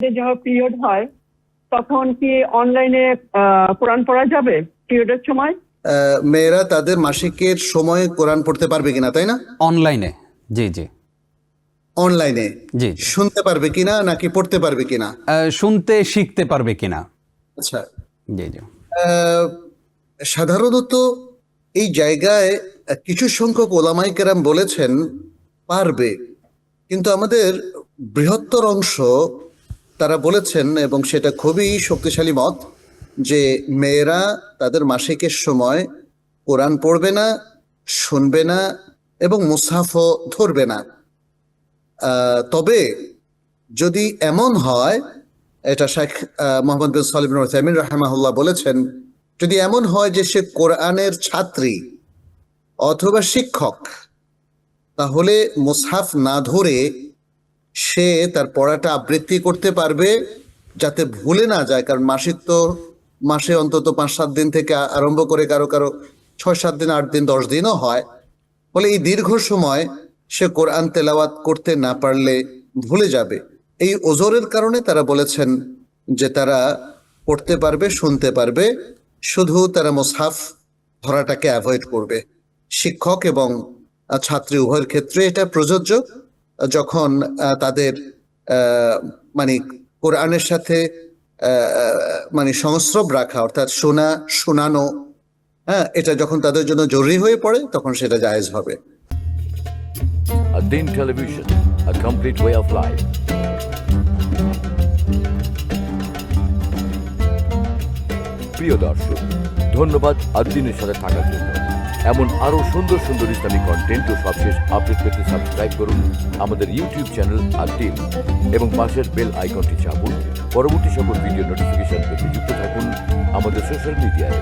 যখন পিরিয়ড হয় তখন কি অনলাইনে কোরআন পড়া যাবে পিরিয়ডের সময়? মেয়েরা তাদের মাসিকের সময় কোরআন পড়তে পারবে কিনা, তাই না? অনলাইনে, জি জি। অনলাইনে জি। শুনতে পারবে কিনা নাকি পড়তে পারবে কিনা? শুনতে শিখতে পারবে কিনা। আচ্ছা, জি জি। সাধারণত এই জায়গায় কিছু সংখ্যক ওলামায়ে কেরাম বলেছেন পারবে, কিন্তু আমাদের বৃহত্তর অংশ তারা বলেছেন, এবং সেটা খুবই শক্তিশালী মত, যে মেয়েরা তাদের মাসিকের সময় কোরআন পড়বে না, শুনবে না এবং মুসহাফও ধরবে না। তবে যদি এমন হয়, এটা শেখ মোহাম্মদ বিন সালিহ বিন উসাইমিন রাহিমাহুল্লাহ বলেছেন, যদি এমন হয় যে সে কোরআনের ছাত্রী অথবা শিক্ষক, তাহলে মুসহাফ না ধরে সে তার পড়াটা আবৃত্তি করতে পারবে, যাতে ভুলে না যায়। কারণ মাসিক তো মাসে অন্তত 5-7 দিন থেকে আরম্ভ করে কারো কারো 6-7 দিন, 8 দিন, 10 দিনও হয়। ফলে এই দীর্ঘ সময় সে কোরআন তেলাওয়াত করতে না পারলে ভুলে যাবে। এই ওজরের কারণে তারা বলেছেন যে তারা পড়তে পারবে, শুনতে পারবে, শুধু তারা মুসহাফ ধরাটাকে অ্যাভয়েড করবে। শিক্ষক এবং ছাত্রী উভয়ের ক্ষেত্রে এটা প্রযোজ্য, যখন তাদের মানে কোরআনের সাথে মানে সংস্রব রাখা, অর্থাৎ শোনা, শোনানো, এটা যখন তাদের জন্য জরুরি হয়ে পড়ে, তখন সেটা জায়েজ হবে। Ad-Din Television, a complete way of life. প্রিয় দর্শক, ধন্যবাদ ad-Din-এর সাথে থাকার জন্য। এমন আরো সুন্দর সুন্দর ইসলামিক কন্টেন্ট ও সবশেষ আপডেট পেতে সাবস্ক্রাইব করুন আমাদের ইউটিউব চ্যানেল ad-Din এবং পাশের বেল আইকনটি চাপুন। পরবর্তী সকল ভিডিও নোটিফিকেশন পেতে যুক্ত থাকুন আমাদের সোশ্যাল মিডিয়ায়।